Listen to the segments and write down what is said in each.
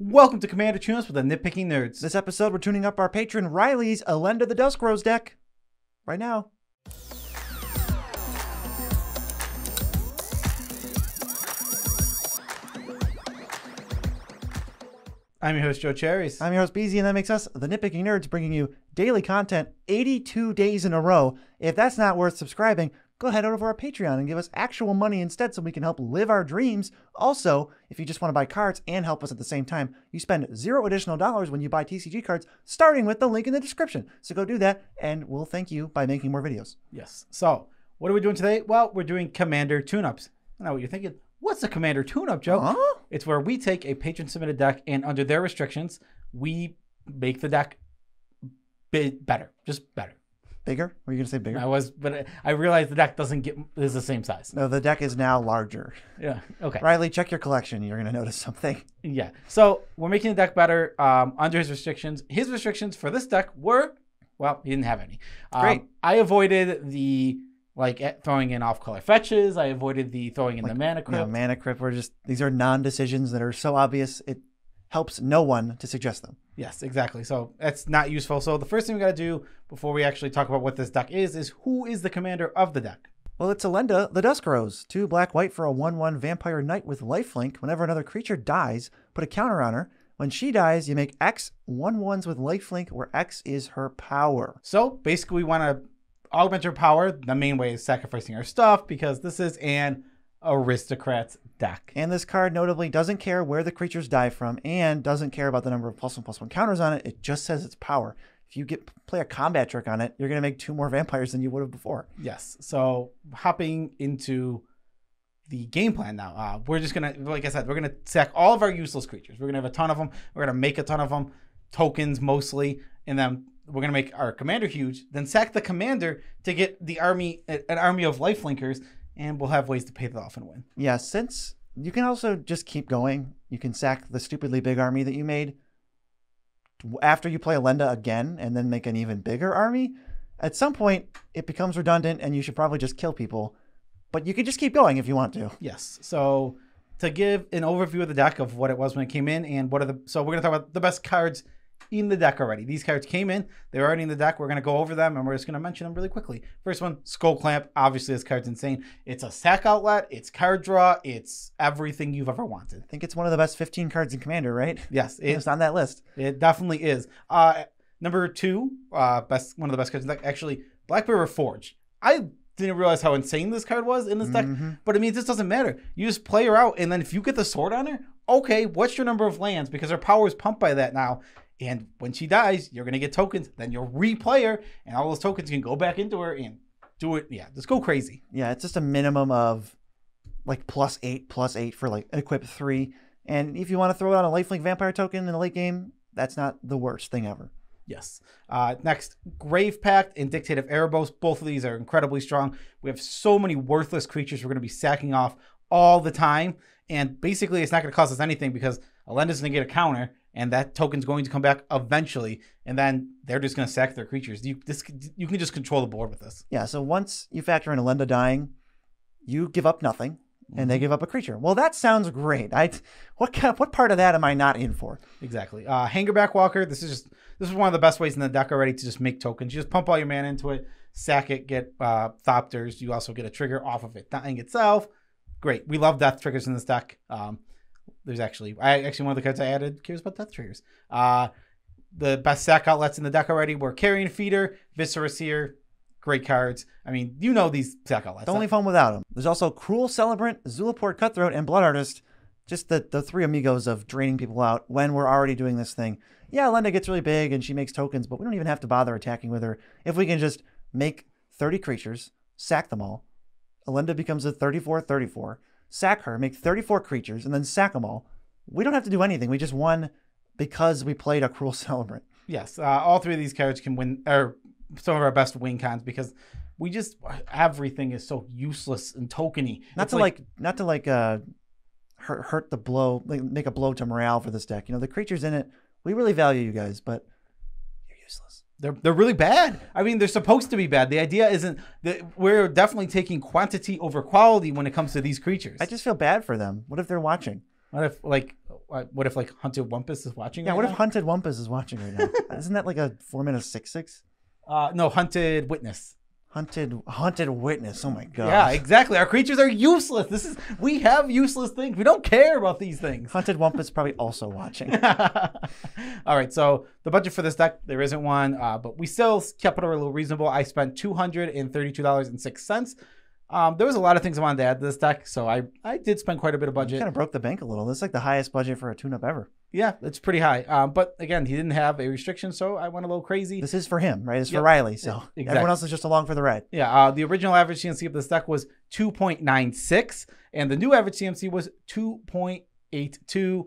Welcome to Commander Tunes with the Nitpicking Nerds. This episode, we're tuning up our patron Riley's Elenda the Dusk Rose deck right now. I'm your host, Joe Cherries. I'm your host, Beezy, and that makes us the Nitpicking Nerds, bringing you daily content 82 days in a row. If that's not worth subscribing, go ahead over to our Patreon and give us actual money instead so we can help live our dreams. Also, if you just want to buy cards and help us at the same time, you spend $0 additional when you buy TCG cards, starting with the link in the description. So go do that, and we'll thank you by making more videos. Yes. So, what are we doing today? Well, we're doing Commander Tune-Ups. Now, what you're thinking, what's a Commander Tune-Up, Joe? Huh? It's where we take a patron-submitted deck, and under their restrictions, we make the deck better. Just better. Bigger? Were you going to say bigger? But I realized the deck is the same size. No, the deck is now larger. Yeah. Okay. Riley, check your collection. You're going to notice something. Yeah. So we're making the deck better under his restrictions. His restrictions for this deck were, well, he didn't have any. Great. I avoided the throwing in off-color fetches. I avoided the throwing in the mana crypt. Yeah, mana crypt. These are non-decisions that are so obvious it helps no one to suggest them. Yes, exactly. So that's not useful. So the first thing we got to do before we actually talk about what this deck is who is the commander of the deck? Well, it's Elenda the Dusk Rose. 2 black-white for a 1/1 vampire knight with lifelink. Whenever another creature dies, put a counter on her. When she dies, you make X 1/1s with lifelink, where X is her power. So basically we want to augment her power. The main way is sacrificing our stuff because this is an aristocrat's deck. And this card notably doesn't care where the creatures die from and doesn't care about the number of +1/+1 counters on it. It just says its power. If you play a combat trick on it, you're going to make 2 more vampires than you would have before. Yes. So hopping into the game plan now, we're just going to, like I said, we're going to sack all of our useless creatures. We're going to have a ton of them. We're going to make a ton of them, tokens mostly, and then we're going to make our commander huge, then sack the commander to get the army, an army of lifelinkers, and we'll have ways to pay that off and win. Yeah, since you can also just keep going. You can sack the stupidly big army that you made after you play Elenda again and then make an even bigger army. At some point, it becomes redundant and you should probably just kill people. But you can just keep going if you want to. Yes. So to give an overview of the deck of what it was when it came in and so we're going to talk about the best cards in the deck already. These cards came in, they're already in the deck. We're going to go over them and we're just going to mention them really quickly. First one, Skull Clamp. Obviously, this card's insane. It's a sack outlet, it's card draw, it's everything you've ever wanted. I think it's one of the best 15 cards in Commander, right? Yes. It's on that list. It definitely is. Number 2, one of the best cards in the deck, actually, Blackberry Forge. I didn't realize how insane this card was in this deck, but I mean, this doesn't matter. You just play her out, and then if you get the sword on her, okay, what's your number of lands? Because her power is pumped by that now. And when she dies, you're going to get tokens. Then you'll replay her, and all those tokens can go back into her and do it. Yeah, just go crazy. Yeah, it's just a minimum of like +8/+8 for like equip 3. And if you want to throw out a lifelink vampire token in the late game, that's not the worst thing ever. Yes. Next, Grave Pact and Dictate of Arabos. Both of these are incredibly strong. We have so many worthless creatures we're going to be sacking off all the time. And basically, it's not going to cost us anything because Elenda's going to get a counter. And that token's going to come back eventually, and then they're just going to sack their creatures. You can just control the board with this. Yeah, so once you factor in Elenda dying, you give up nothing, and they give up a creature. Well, that sounds great. What part of that am I not in for? Exactly. Hangerback Walker. This is one of the best ways in the deck already to just make tokens. You just pump all your mana into it, sack it, get Thopters. You also get a trigger off of it dying itself. Great. We love death triggers in this deck. There's actually one of the cards I added cares about death triggers. The best sack outlets in the deck already were Carrion Feeder, Viscera Seer. Great cards. I mean, you know these sack outlets. It's only fun without them. There's also Cruel Celebrant, Zulaport Cutthroat, and Blood Artist. Just the 3 amigos of draining people out when we're already doing this thing. Yeah, Elenda gets really big and she makes tokens, but we don't even have to bother attacking with her. If we can just make 30 creatures, sack them all, Elenda becomes a 34/34. Sack her, make 34 creatures, and then sack them all. We don't have to do anything. We just won because we played a Cruel Celebrant. Yes, all 3 of these cards can win, or some of our best win cons, because we just, everything is so useless and tokeny. Not to hurt the blow, make a blow to morale for this deck. You know, the creatures in it, we really value you guys, but you're useless. They're really bad. I mean, they're supposed to be bad. The idea isn't that we're definitely taking quantity over quality when it comes to these creatures. I just feel bad for them. What if they're watching? What if like Hunted Wumpus is watching? Yeah, right what if now? Hunted Wumpus is watching right now? Isn't that like a 4-mana 6/6? No, Hunted Witness. Hunted Witness. Oh my god. Yeah, exactly. Our creatures are useless. We have useless things. We don't care about these things. Hunted Wumpus probably also watching. All right, so the budget for this deck, there isn't one, but we still kept it a little reasonable. I spent $232.06. There was a lot of things I wanted to add to this deck, so I did spend quite a bit of budget. Kind of broke the bank a little. This is like the highest budget for a tune-up ever. Yeah, it's pretty high. But again, he didn't have a restriction, so I went a little crazy. This is for him, right? It's for Riley, so exactly. Everyone else is just along for the ride. Yeah, the original average CMC of this deck was 2.96, and the new average CMC was 2.82.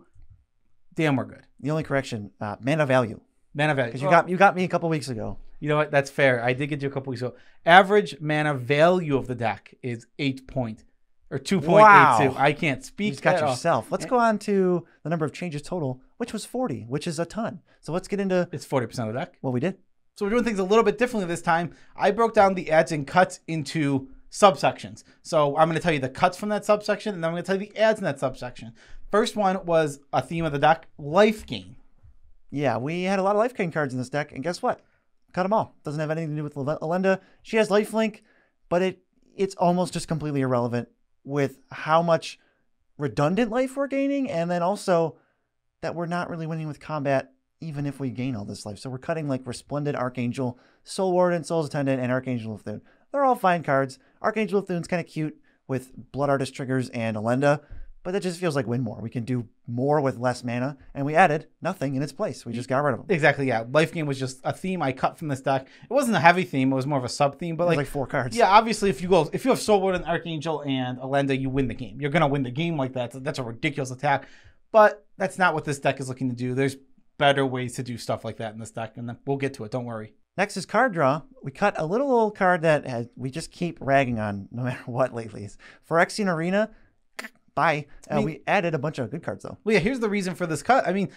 Damn, we're good. The only correction, mana value. Mana value. Because you got me a couple weeks ago. You know what? That's fair. I did get you a couple weeks ago. Average mana value of the deck is 2.82. Wow. I can't speak. You just got yourself. Let's go on to the number of changes total, which was 40, which is a ton. So let's get into... It's 40% of the deck. What we did. So we're doing things a little bit differently this time. I broke down the adds and cuts into subsections. So I'm going to tell you the cuts from that subsection, and then I'm going to tell you the adds in that subsection. First one was a theme of the deck, life gain. Yeah, we had a lot of life gain cards in this deck, and guess what? Cut them all. Doesn't have anything to do with Elenda. She has lifelink, but it's almost just completely irrelevant with how much redundant life we're gaining, and then also that we're not really winning with combat even if we gain all this life. So we're cutting like Resplendent Archangel, Soul Warden, Soul's Attendant, and Archangel of Thune. They're all fine cards. Archangel of Thune's kind of cute with Blood Artist triggers and Elenda, but that just feels like win more. We can do more with less mana, and we added nothing in its place. We just got rid of them. Exactly, yeah. Life Gain was just a theme I cut from this deck. It wasn't a heavy theme, it was more of a sub theme, but like 4 cards. Yeah, obviously if you have Soul Warden, Archangel, and Elenda, you win the game. You're gonna win the game like that. So that's a ridiculous attack. But that's not what this deck is looking to do. There's better ways to do stuff like that in this deck, and then we'll get to it, don't worry. Next is card draw. We cut a little old card that we just keep ragging on no matter what lately. Phyrexian Arena, bye. We added a bunch of good cards though. Well, yeah, here's the reason for this cut. I mean,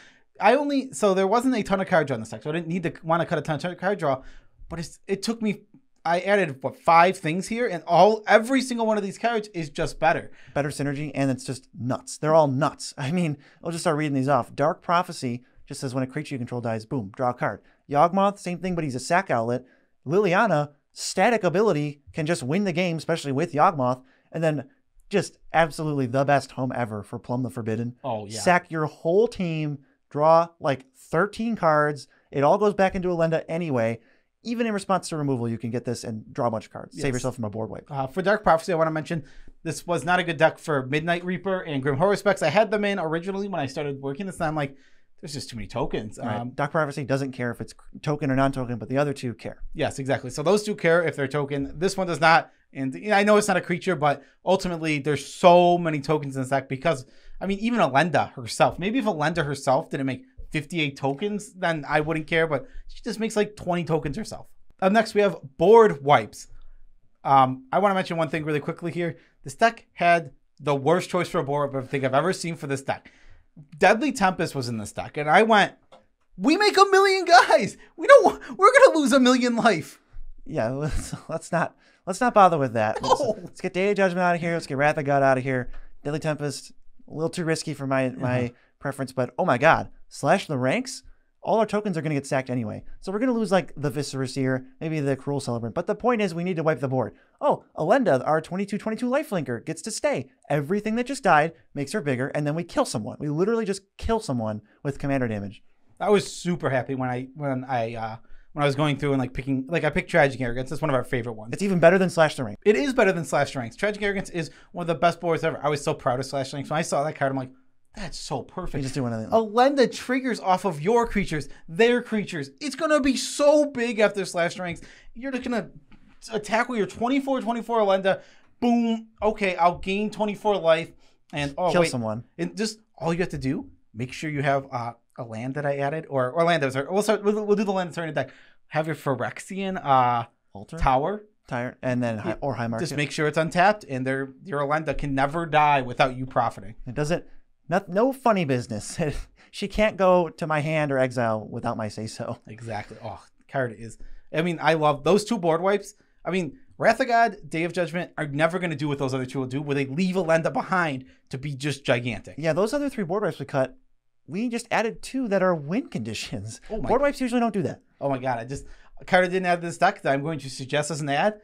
so there wasn't a ton of card draw in this deck, so I didn't need to want to cut a ton of card draw, but it took me, I added 5 things here, and every single one of these cards is just better. Better synergy, and it's just nuts. They're all nuts. I mean, I'll just start reading these off. Dark Prophecy just says when a creature you control dies, boom, draw a card. Yawgmoth, same thing, but he's a sack outlet. Liliana, static ability, can just win the game, especially with Yawgmoth. And then just absolutely the best home ever for Plum the Forbidden. Oh, yeah. Sack your whole team, draw like 13 cards. It all goes back into Elenda anyway. Even in response to removal, you can get this and draw a bunch of cards. Yes. Save yourself from a board wipe. For Dark Prophecy, I want to mention this was not a good deck for Midnight Reaper and Grim Horror Specs. I had them in originally when I started working this, and I'm like, there's just too many tokens. Right. Dark Prophecy doesn't care if it's token or non-token, but the other two care. Yes, exactly. So those two care if they're token. This one does not. And I know it's not a creature, but ultimately there's so many tokens in this deck because, I mean, even Elenda herself, maybe if Elenda herself didn't make 58 tokens, then I wouldn't care, but she just makes like 20 tokens herself. Up next, we have board wipes. I want to mention one thing really quickly here. This deck had the worst choice for a board wipe I think I've ever seen for this deck. Deadly Tempest was in this deck, and I went, we make 1 million guys. We're gonna lose 1 million life. Yeah, let's not bother with that. No. Let's get Day of Judgment out of here. Let's get Wrath of God out of here. Deadly Tempest, a little too risky for my preference, but oh my god, slash the ranks. All our tokens are going to get sacked anyway. So we're going to lose like the Viscerous here, maybe the Cruel Celebrant. But the point is we need to wipe the board. Oh, Elenda, our 22/22 lifelinker, gets to stay. Everything that just died makes her bigger, and then we kill someone. We literally just kill someone with commander damage. I was super happy when I was going through and like picking, like I picked Tragic Arrogance. It's one of our favorite ones. It's even better than Slash the Rank. It is better than Slash the Ranks. Tragic Arrogance is one of the best boards ever. I was so proud of Slash the Ranks. When I saw that card, I'm like, that's so perfect. You just do one of them. Elenda triggers off of your creatures, their creatures. It's going to be so big after Slash Ranks. You're just going to attack with your 24/24 Elenda. Boom. Okay, I'll gain 24 life. And kill someone. And just all you have to do, make sure you have a land that I added. Or land that was, we'll do the land that's already in the deck. Have your Phyrexian Altar? Tower. And then or High Market. Just make sure it's untapped, and your Elenda can never die without you profiting. It doesn't. No funny business. She can't go to my hand or exile without my say-so. Exactly. Oh, card is... I mean, I love those two board wipes. I mean, Wrath of God, Day of Judgment are never going to do what those other two will do, where they leave Elenda behind to be just gigantic. Yeah, those other 3 board wipes we cut, we just added 2 that are win conditions. Board wipes usually don't do that. Oh my God, a card I didn't add to this deck that I'm going to suggest as an ad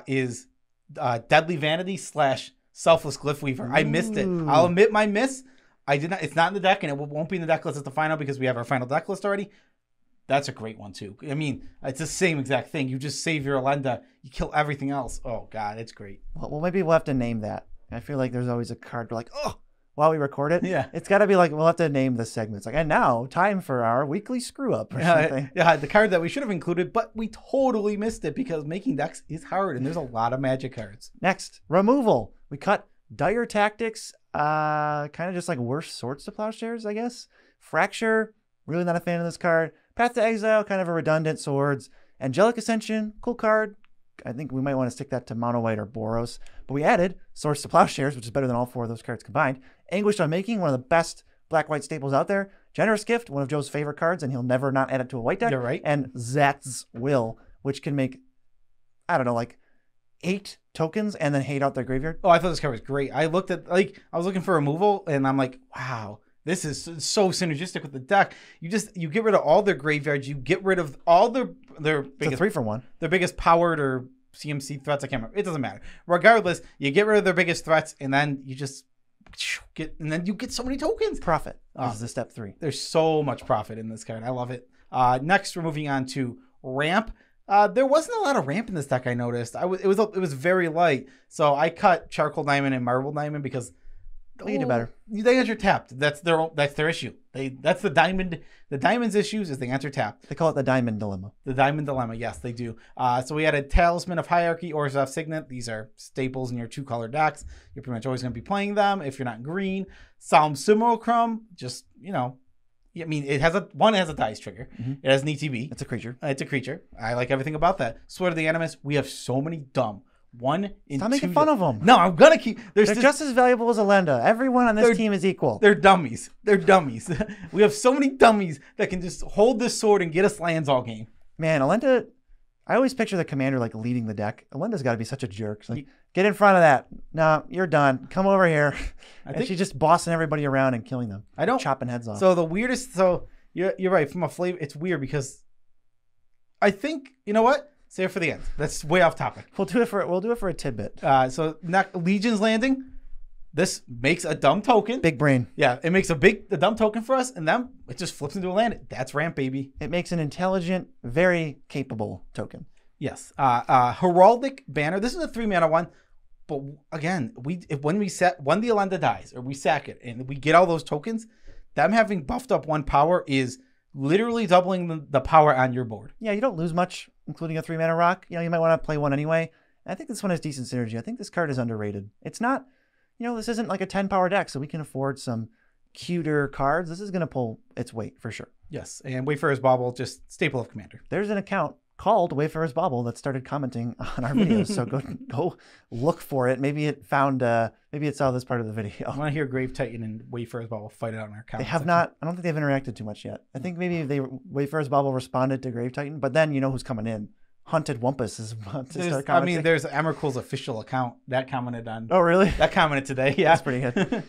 is Deadly Vanity / Selfless Glyph Weaver. I missed it. I'll admit my miss. I did not. It's not in the deck, and it won't be in the deck list at the final because we have our final deck list already. That's a great one too. I mean, it's the same exact thing. You just save your Elenda, you kill everything else. Oh God, it's great. Well, maybe we'll have to name that. I feel like there's always a card like, oh, while we record it. Yeah. It's got to be like, we'll have to name the segment. It's like, and now time for our weekly screw up or something. Yeah, the card that we should have included, but we totally missed it because making decks is hard and there's a lot of Magic cards. Next, removal. We cut Dire Tactics, kind of just like worse Swords to Plowshares, I guess. Fracture, really not a fan of this card. Path to Exile, kind of a redundant Swords. Angelic Ascension, cool card. I think we might want to stick that to Mono White or Boros. But we added Swords to Plowshares, which is better than all 4 of those cards combined. Anguished Unmaking, one of the best black-white staples out there. Generous Gift, one of Joe's favorite cards, and he'll never not add it to a white deck. You're right. And Zat's Will, which can make, I don't know, like 8 tokens and then hate out their graveyard. Oh, I thought this card was great. I was looking for removal, and I'm like, wow. This is so synergistic with the deck. You get rid of all their graveyards. You get rid of all their biggest 3-for-1. Their biggest powered or CMC threats. I can't remember. It doesn't matter. Regardless, you get rid of their biggest threats, and then you just you get so many tokens. Profit. This is the step 3. There's so much profit in this card. I love it. Next, we're moving on to Ramp. There wasn't a lot of ramp in this deck. I noticed. It was very light. So I cut Charcoal Diamond and Marble Diamond because. We can do better. They enter tapped. That's their issue. That's the diamond. The diamond's issues is they enter tapped. They call it the Diamond Dilemma. The Diamond Dilemma. Yes, they do. So we added Talisman of Hierarchy, Orzhov Signet. These are staples in your 2-color decks. You're pretty much always going to be playing them if you're not green. Solemn Simulacrum. Just I mean, it has a dice trigger. Mm-hmm. It has an ETB. It's a creature. It's a creature. I like everything about that. Sword of the Animus. We have so many dumb. Stop making fun of them. No, I'm gonna keep. They're just as valuable as Elenda. Everyone on this team is equal. They're dummies. We have so many dummies that can just hold this sword and get us lands all game. Man, Elenda. I always picture the commander like leading the deck. Elenda's got to be such a jerk. It's like, get in front of that. No, you're done. Come over here. And she's just bossing everybody around and killing them. Chopping heads off. So the weirdest. So you're right. From a flavor, it's weird because I think you know what. Save it for the end. That's way off topic. We'll do it for a tidbit. So Legion's Landing. This makes a dumb token. Big brain. Yeah, it makes a dumb token for us, and then it just flips into a land. That's ramp, baby. It makes an intelligent, very capable token. Yes. Heraldic Banner. This is a 3-mana one, but again, when the Elenda dies or we sack it and we get all those tokens, them having buffed up 1 power is literally doubling the power on your board. Yeah, you don't lose much, including a 3-mana rock. You might want to play one anyway. I think this one has decent synergy. I think this card is underrated. It's not, this isn't like a 10-power deck, so we can afford some cuter cards. This is going to pull its weight for sure. Yes, and Wayfarer's Bauble, just staple of Commander. There's an account called Wayfarer's Bauble that started commenting on our videos, so go look for it. Maybe it saw this part of the video. I want to hear Grave Titan and Wayfarer's Bauble fight it out in our comments. They have not. I don't think they've interacted too much yet. I think maybe Wayfarer's Bauble responded to Grave Titan, but then who's coming in. Hunted Wumpus is about to start commenting. There's Emrakul's official account that commented on. Oh, really? That commented today. Yeah, that's pretty good.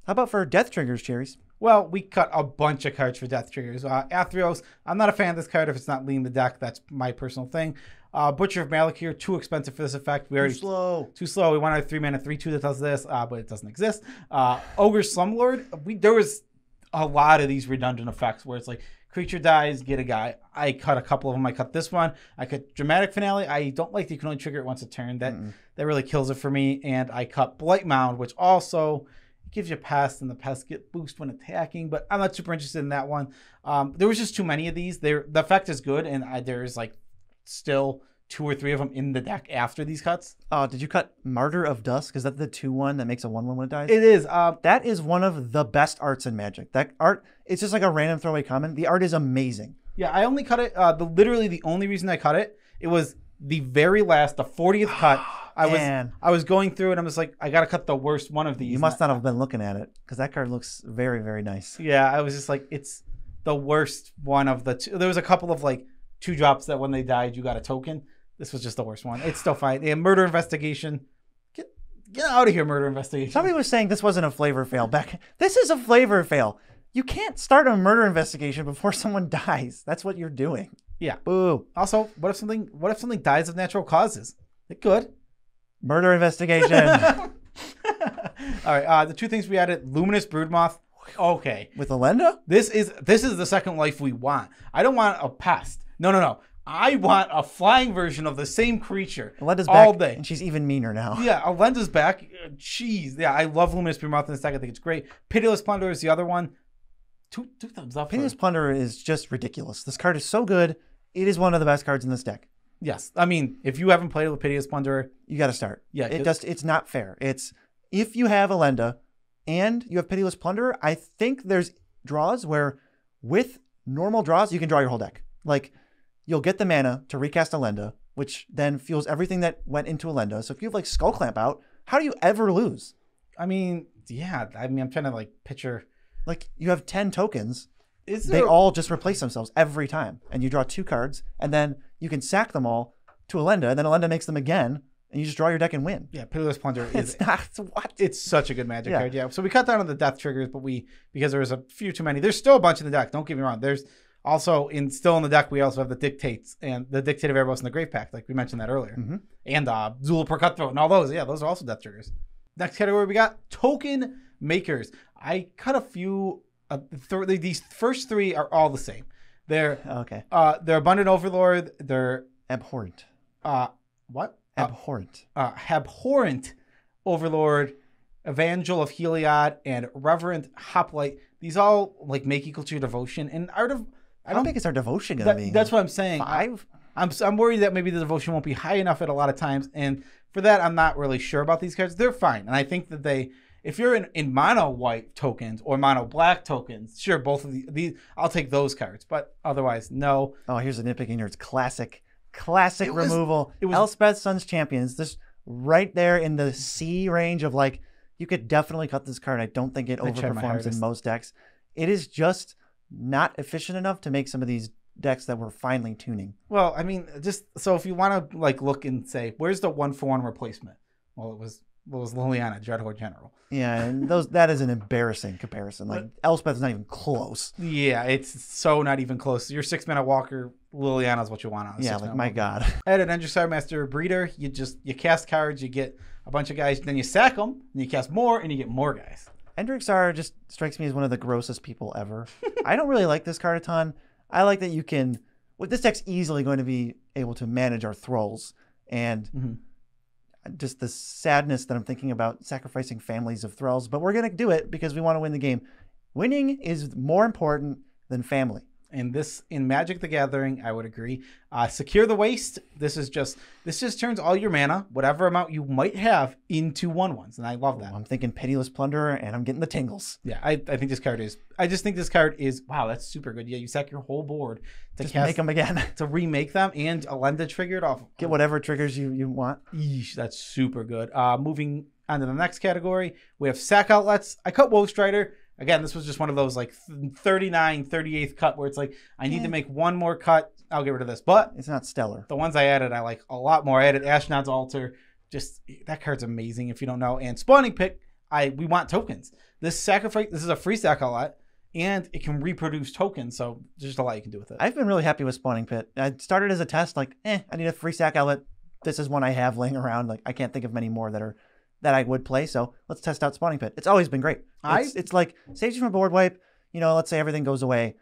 How about for Death Triggers, Cherries? Well, we cut a bunch of cards for Death Triggers. Athreos, I'm not a fan of this card if it's not leading the deck. That's my personal thing. Butcher of Malakir, too expensive for this effect. Too slow. Too slow. We wanted a 3-mana 3/2 that does this, but it doesn't exist. Ogre Slumlord, there was a lot of these redundant effects where it's like, creature dies, get a guy. I cut a couple of them. I cut this one. I cut Dramatic Finale. I don't like that you can only trigger it once a turn. That really kills it for me. And I cut Blight Mound, which also gives you pest, and the pests get boost when attacking. But I'm not super interested in that one. There was just too many of these. The effect is good, and there's like still 2 or 3 of them in the deck after these cuts. Oh, did you cut Martyr of Dusk? Is that the 2/1 that makes a 1/1 when it dies? It is. That is one of the best arts in Magic. That art, it's just like a random throwaway comment. The art is amazing. Yeah, I only cut it. Literally the only reason I cut it was the very last, the 40th cut. I was going through it. I'm just like, I gotta cut the worst one of these. You must not have been looking at it because that card looks very, very nice. Yeah, I was just like, it's the worst one of the 2. There was a couple of like 2 drops that when they died, you got a token. This was just the worst one. It's still fine. Yeah, Murder Investigation. Get out of here, Murder Investigation. Somebody was saying this wasn't a flavor fail. This is a flavor fail. You can't start a murder investigation before someone dies. That's what you're doing. Yeah. Boo. Also, what if something dies of natural causes? It could. Murder investigation. All right. The two things we added: Luminous Broodmoth. Okay. With Elenda? This is the second life we want. I don't want a pest. No. I want a flying version of the same creature Elenda's all back, day. and she's even meaner now. Yeah, Elenda's back. Jeez. Yeah, I love Luminous Broodmoth in this deck. I think it's great. Pitiless Plunderer is the other one. Two thumbs up. Pitiless Plunderer is just ridiculous. This card is so good. It is one of the best cards in this deck. Yes. I mean, if you haven't played with Pitiless Plunderer, you got to start. Yeah. It's not fair. It's if you have Elenda and you have Pitiless Plunderer, I think there's draws where with normal draws, you can draw your whole deck. Like, you'll get the mana to recast Elenda, which then fuels everything that went into Elenda. So if you have like Skull Clamp out, how do you ever lose? I mean, yeah. I'm trying to like picture. Like, you have 10 tokens. They all just replace themselves every time. And you draw 2 cards, and then you can sack them all to Elenda, and then Elenda makes them again, and you just draw your deck and win. Yeah, Pitiless Plunderer is... It's not... What? It's such a good Magic card, yeah. So we cut down on the death triggers, but because there was a few too many. There's still a bunch in the deck, don't get me wrong. There's also, still in the deck, we also have the Dictates, and the Dictate of Arabos and the Grave Pact, like we mentioned that earlier. Mm-hmm. And Zulapur Cutthroat, and all those. Yeah, those are also death triggers. Next category, we got Token Makers. I cut a few... these first 3 are all the same. They're okay. They're Abundant Overlord. They're Abhorrent. What? Abhorrent. Abhorrent Overlord, Evangel of Heliod, and Reverent Hoplite. These all like make equal to your devotion. And How big is our devotion gonna be? That's what I'm saying. 5. I'm worried that maybe the devotion won't be high enough at a lot of times, and for that I'm not really sure about these cards. They're fine, and I think that if you're in mono white tokens or mono black tokens, sure, both of these I'll take those cards, but otherwise, no. Oh, here's a Nitpicking Nerds classic removal. It was Elspeth Sun's Champions. This right there in the C range of like, you could definitely cut this card. I don't think it overperforms in most decks. It is just not efficient enough to make some of these decks that we're finally tuning. Well, I mean, just so if you want to like look and say, where's the 1-for-1 replacement? Well, it was Liliana, Dreadhorde General. Yeah, and that is an embarrassing comparison. Like, Elspeth's not even close. Yeah, it's so not even close. Your 6-mana walker, Liliana is what you want on. Yeah, like, my God. At an Endressar Master Breeder, you cast cards, you get a bunch of guys, then you sack them, and you cast more, and you get more guys. Endressar just strikes me as one of the grossest people ever. I don't really like this card a ton. I like that you can... Well, this deck's easily going to be able to manage our Thralls, and... just the sadness that I'm thinking about sacrificing families of Thralls, but we're going to do it because we want to win the game. Winning is more important than family. And this, in Magic the Gathering, I would agree. Secure the Waste. This just turns all your mana, whatever amount you might have, into 1/1s, and I love that. I'm thinking Pitiless Plunderer, and I'm getting the tingles. Yeah, I think this card is. I just think this card is. Wow, that's super good. Yeah, you sack your whole board to just make them again, to remake them, and Elenda triggered off. Get whatever triggers you want. Eesh, that's super good. Moving on to the next category, we have Sack Outlets. I cut Woe Strider. Again, this was just one of those like 38th cut where it's like, I need to make one more cut. I'll get rid of this. But it's not stellar. The ones I added, I like a lot more. I added Ashnod's Altar. Just, that card's amazing if you don't know. And Spawning Pit, we want tokens. This is a free sack outlet, and it can reproduce tokens. So there's just a lot you can do with it. I've been really happy with Spawning Pit. I started as a test, like, I need a free sack outlet. This is one I have laying around. Like, I can't think of many more that I would play, so let's test out Spawning Pit. It's always been great. It's like, saves you from board wipe, let's say everything goes away.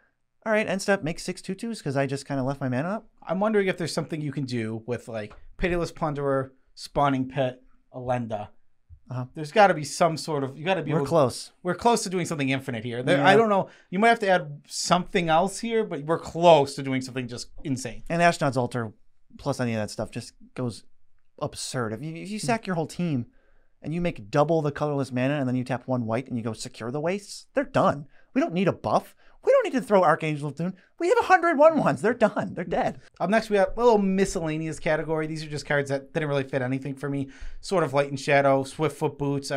All right, end step, make 6 2/2s because I just kind of left my mana up. I'm wondering if there's something you can do with like Pitiless Plunderer, Spawning Pit, Elenda. There's got to be some sort of, We're close. We're close to doing something infinite here. I don't know. You might have to add something else here, but we're close to doing something just insane. And Ashnod's Altar plus any of that stuff just goes absurd. If you sack your whole team and you make double the colorless mana and then you tap 1 white and you go Secure the Wastes, they're done. We don't need a buff. We don't need to throw Archangel of Doom. We have 100 1/1s. They're done. They're dead. Up next, we have a little miscellaneous category. These are just cards that didn't really fit anything for me. Sort of Light and Shadow, Swiftfoot Boots.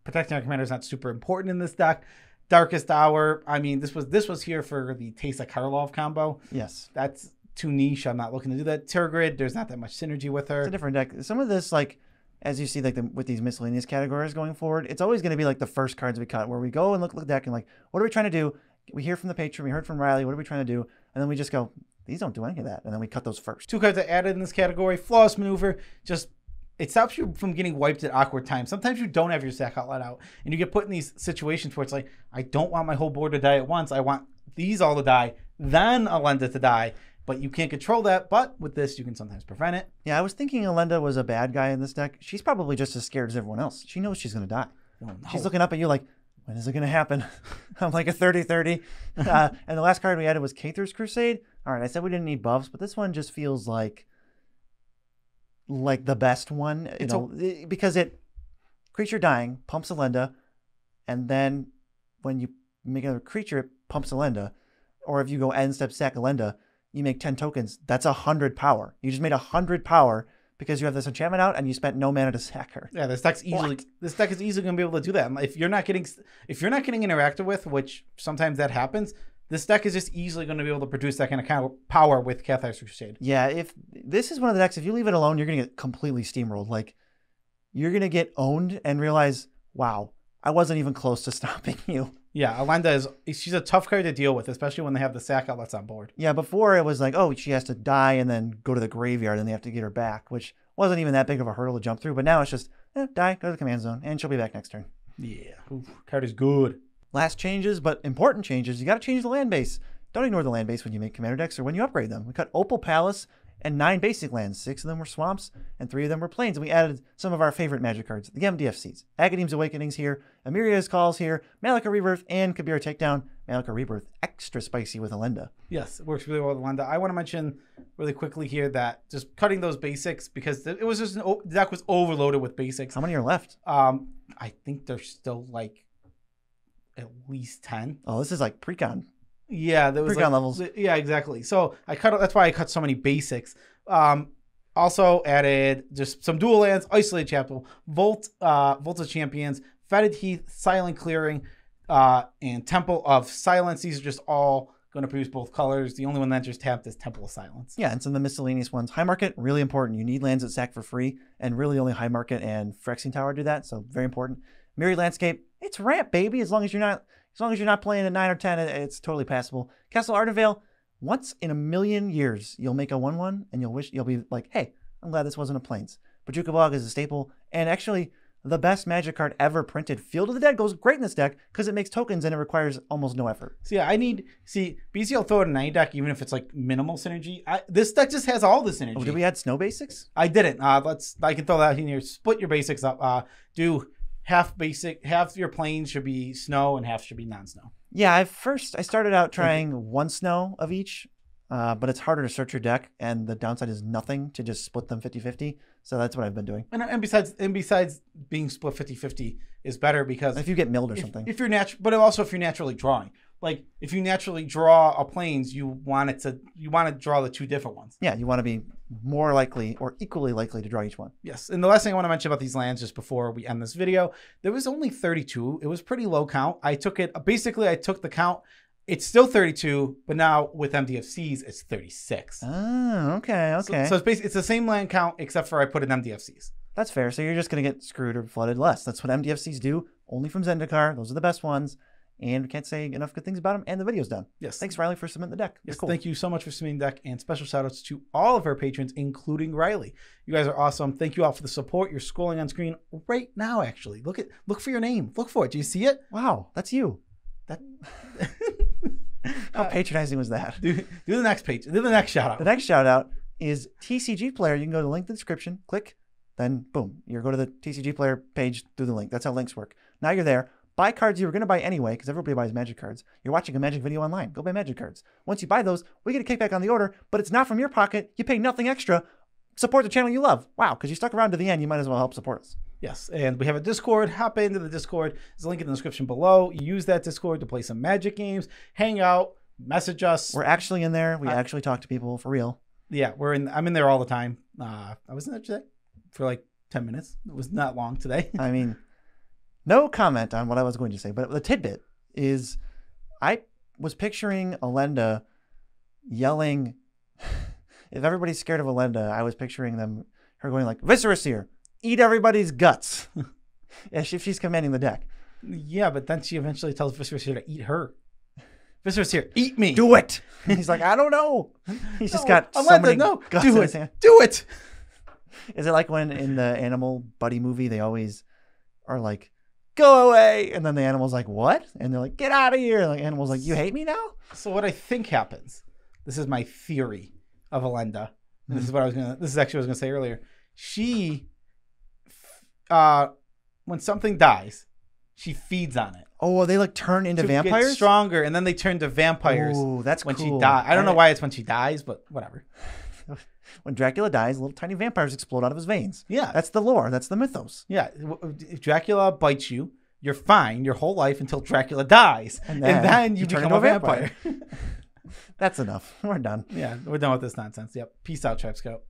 Protecting our commander is not super important in this deck. Darkest Hour. I mean, this was here for the Teysa Karlov combo. Yes. That's too niche. I'm not looking to do that. Terragrid, there's not that much synergy with her. It's a different deck. Some of this, like, as you see, like with these miscellaneous categories going forward, it's always going to be like the first cards we cut, where we go and look at the deck and like, what are we trying to do? We hear from the patron, we heard from Riley, what are we trying to do? And then we just go, these don't do any of that. And then we cut those first. 2 cards I added in this category. Flawless Maneuver. Just, it stops you from getting wiped at awkward times. Sometimes you don't have your sack outlet out. And you get put in these situations where it's like, I don't want my whole board to die at once. I want these all to die, then Elenda to die. But you can't control that. But with this, you can sometimes prevent it. Yeah, I was thinking Elenda was a bad guy in this deck. She's probably just as scared as everyone else. She knows she's going to die. Oh, no. She's looking up at you like, when is it going to happen? I'm like a 30-30. And the last card we added was Cather's Crusade. All right, I said we didn't need buffs, but this one just feels like the best one. Because it creature dying, pumps Elenda, and then when you make another creature, it pumps Elenda. Or if you go end step sack Elenda, you make 10 tokens. That's 100 power. You just made 100 power because you have this enchantment out and you spent no mana to sack her. Yeah, this deck is easily going to be able to do that. If you're not getting interacted with, which sometimes that happens, this deck is just easily going to be able to produce that kind of power with Cather's Crusade. Yeah, if this is one of the decks, if you leave it alone, you're going to get completely steamrolled. Like, you're going to get owned and realize, wow, I wasn't even close to stopping you. Yeah, Elenda she's a tough card to deal with, especially when they have the sack outlets on board. Yeah, before it was like, oh, she has to die and then go to the graveyard and they have to get her back, which wasn't even that big of a hurdle to jump through. But now it's just, die, go to the command zone, and she'll be back next turn. Yeah, card is good. Last changes, but important changes. You got to change the land base. Don't ignore the land base when you make commander decks or when you upgrade them. We cut Opal Palace and 9 basic lands. 6 of them were swamps, and 3 of them were plains. And we added some of our favorite magic cards, the MDFCs. Agadeem's Awakening's here, Amiria's Call's here, Malika Rebirth, and Kabir Takedown. Malika Rebirth, extra spicy with Elenda. Yes, it works really well with Elenda. I want to mention really quickly here that just cutting those basics, because it was just the deck was overloaded with basics. How many are left? I think there's still like at least 10. Oh, this is like pre-con. Yeah, there was pre-con levels. Yeah, exactly. So that's why I cut so many basics. Also added just some dual lands, Isolated Chapter, Vault of Champions, Fetid Heath, Silent Clearing, and Temple of Silence. These are just all going to produce both colors. The only one that enters tapped is Temple of Silence. Yeah, and some of the miscellaneous ones. High Market, really important. You need lands that sack for free, and really only High Market and Phyrexian Tower do that, so very important. Mirrored Landscape, it's ramp, baby. As long as you're not playing a 9 or 10, it's totally passable. Castle Ardenvale, once in a million years, you'll make a 1/1 and you'll be like, hey, I'm glad this wasn't a Plains. Bajuka Bog is a staple, and actually the best magic card ever printed. Field of the Dead goes great in this deck because it makes tokens and it requires almost no effort. So yeah, BC will throw it in any deck, even if it's like minimal synergy. This deck just has all the synergy. Oh, did we add snow basics? I didn't. I can throw that in here. Split your basics up. Do half your plains should be snow and half should be non-snow. Yeah, I started out trying 1 snow of each, but it's harder to search your deck, and the downside is nothing to just split them 50-50. So that's what I've been doing. And besides being split 50-50 is better because if you get milled or something. But also if you're naturally drawing. Like if you naturally draw a plains, you want to draw the 2 different ones. Yeah, you want to be more likely or equally likely to draw each one. Yes. And the last thing I want to mention about these lands just before we end this video, there was only 32. It was pretty low count. I took the count. It's still 32, but now with MDFCs, it's 36. Oh, okay. So it's the same land count, except for I put in MDFCs. That's fair. So you're just going to get screwed or flooded less. That's what MDFCs do, only from Zendikar. Those are the best ones. And we can't say enough good things about them. And the video's done. Yes. Thanks, Riley, for submitting the deck. Yes, cool. Thank you so much for submitting the deck. And special shout outs to all of our patrons, including Riley. You guys are awesome. Thank you all for the support. You're scrolling on screen right now, actually. Look for your name. Look for it. Do you see it? Wow, that's you. How patronizing was that? Do the next page. Do the next shout out. The next shout out is TCG Player. You can go to the link in the description, click, then boom. You go to the TCG Player page through the link. That's how links work. Now you're there. Buy cards you were going to buy anyway, because everybody buys magic cards. You're watching a magic video online. Go buy magic cards. Once you buy those, we get a kickback on the order, but it's not from your pocket. You pay nothing extra. Support the channel you love. Wow, because you stuck around to the end, you might as well help support us. Yes, and we have a Discord. Hop into the Discord. There's a link in the description below. You use that Discord to play some magic games, hang out, message us. We're actually in there. We actually talk to people for real. Yeah, I'm in there all the time. I was in there today for like 10 minutes. It was not long today. I mean, no comment on what I was going to say, but the tidbit is I was picturing Elenda yelling If everybody's scared of Elenda, I was picturing her going like, Viscerous here, eat everybody's guts. If she's commanding the deck. Yeah, but then she eventually tells Viscerous here to eat her. Viscerous here, eat me. Do it. And he's like, I don't know. He's just got so Elenda, many no, guts do in it. his hand. Do it. Is it like when in the Animal Buddy movie, they always are like, go away. And then the animal's like, what? And they're like, get out of here. And the animal's like, you hate me now? So what I think happens, this is my theory of Elenda. And this is what this is actually what I was going to say earlier. She, when something dies, she feeds on it. Oh, well, they like turn into to vampires? Get stronger, and then they turn to vampires. Ooh, that's when cool. she dies. I don't know why it's when she dies, but whatever. When Dracula dies, little tiny vampires explode out of his veins. Yeah. That's the lore. That's the mythos. Yeah. If Dracula bites you, you're fine your whole life until Dracula dies. And then you turn become into a vampire. That's enough. We're done. Yeah, we're done with this nonsense. Yep. Peace out, Trap Scout.